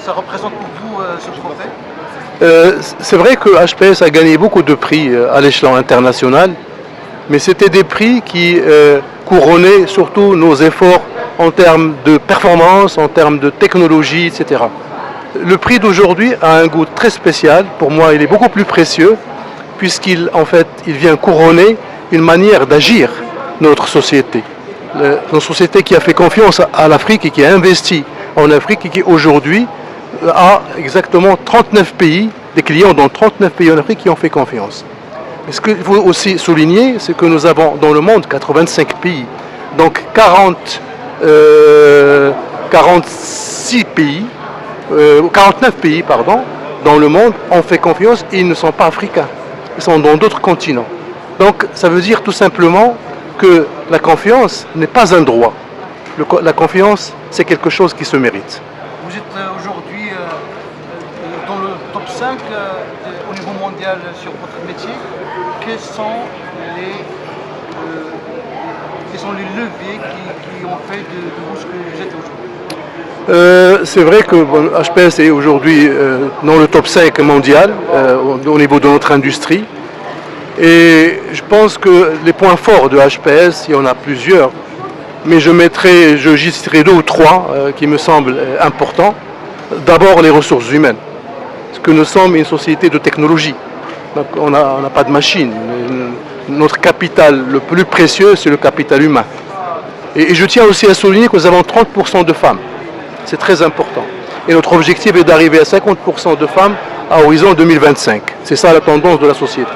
ça représente pour vous ce trophée? C'est vrai que HPS a gagné beaucoup de prix à l'échelon international, mais c'était des prix qui couronnaient surtout nos efforts en termes de performance, en termes de technologie, etc. Le prix d'aujourd'hui a un goût très spécial. Pour moi, il est beaucoup plus précieux, puisqu'il il vient couronner une manière d'agir de notre société. Une société qui a fait confiance à l'Afrique et qui a investi en Afrique et qui aujourd'hui a exactement 39 pays, des clients dans 39 pays en Afrique qui ont fait confiance. Mais ce qu'il faut aussi souligner, c'est que nous avons dans le monde 85 pays, donc 46 pays, 49 pays, pardon, dans le monde ont fait confiance et ils ne sont pas africains, ils sont dans d'autres continents. Donc ça veut dire tout simplement que la confiance n'est pas un droit. La confiance, c'est quelque chose qui se mérite. Vous êtes aujourd'hui dans le top 5 au niveau mondial sur votre métier. Quels sont les leviers qui ont fait de vous ce que vous êtes aujourd'hui? C'est vrai que HPS est aujourd'hui dans le top 5 mondial au niveau de notre industrie. Et je pense que les points forts de HPS, il y en a plusieurs, mais je citerai deux ou trois qui me semblent importants. D'abord, les ressources humaines. Parce que nous sommes une société de technologie. Donc, on n'a pas de machine. Notre capital le plus précieux, c'est le capital humain. Et je tiens aussi à souligner que nous avons 30% de femmes. C'est très important. Et notre objectif est d'arriver à 50% de femmes à horizon 2025. C'est ça la tendance de la société.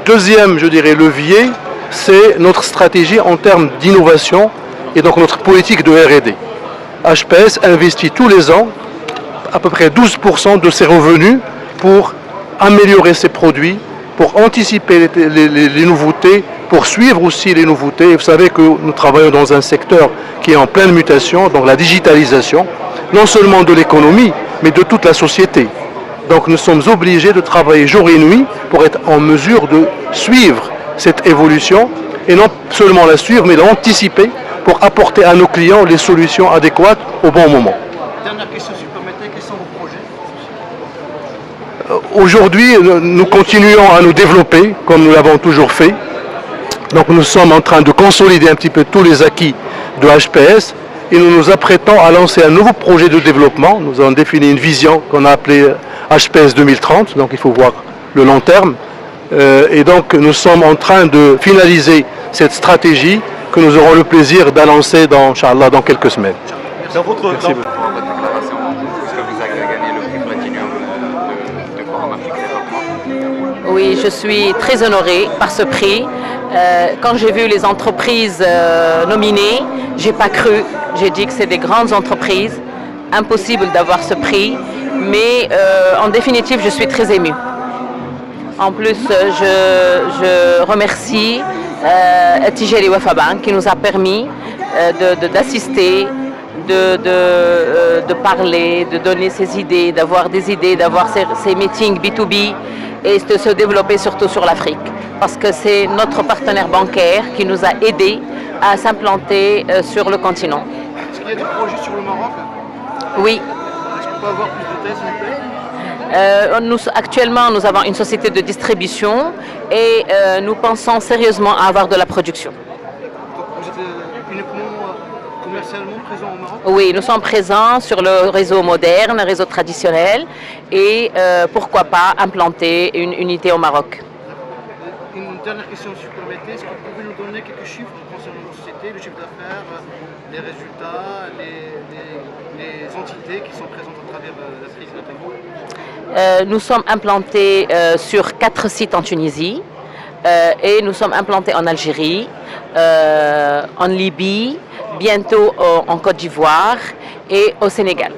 Deuxième, je dirais, levier, c'est notre stratégie en termes d'innovation et donc notre politique de R&D. HPS investit tous les ans à peu près 12% de ses revenus pour améliorer ses produits, pour anticiper les nouveautés, pour suivre aussi les nouveautés. Vous savez que nous travaillons dans un secteur qui est en pleine mutation, donc la digitalisation, non seulement de l'économie, mais de toute la société. Donc nous sommes obligés de travailler jour et nuit pour être en mesure de suivre cette évolution, et non seulement la suivre, mais l'anticiper pour apporter à nos clients les solutions adéquates au bon moment. Dernière question, si vous permettez, quels sont vos projets? Aujourd'hui, nous continuons à nous développer comme nous l'avons toujours fait. Donc nous sommes en train de consolider un petit peu tous les acquis de HPS et nous nous apprêtons à lancer un nouveau projet de développement. Nous avons défini une vision qu'on a appelée HPS 2030, donc il faut voir le long terme. Et donc nous sommes en train de finaliser cette stratégie que nous aurons le plaisir d'annoncer dans quelques semaines. Dans votre déclaration, est-ce que vous avez gagné le prix Platinum de Forum Afrique Développement? Oui, je suis très honorée par ce prix. Quand j'ai vu les entreprises nominées, j'ai pas cru. J'ai dit que c'est des grandes entreprises, impossible d'avoir ce prix. Mais en définitive, je suis très émue. En plus, je remercie Tijeri Wafa Bank qui nous a permis d'assister, de parler, de donner ses idées, d'avoir des idées, d'avoir ces meetings B2B et de se développer surtout sur l'Afrique. Parce que c'est notre partenaire bancaire qui nous a aidés à s'implanter sur le continent. Est-ce qu'il y a des projets sur le Maroc? Oui. Est-ce qu'on peut avoir plus de détails, s'il vous plaît? Actuellement, nous avons une société de distribution et nous pensons sérieusement à avoir de la production. Donc vous êtes uniquement commercialement présent au Maroc? Oui, nous sommes présents sur le réseau moderne, le réseau traditionnel et pourquoi pas implanter une unité au Maroc. Une dernière question, si vous permettez, est-ce que vous pouvez nous donner quelques chiffres concernant notre société, le chiffre d'affaires, les résultats, les entités qui sont présentes à travers l'Afrique notamment? Nous sommes implantés sur 4 sites en Tunisie et nous sommes implantés en Algérie, en Libye, bientôt en Côte d'Ivoire et au Sénégal.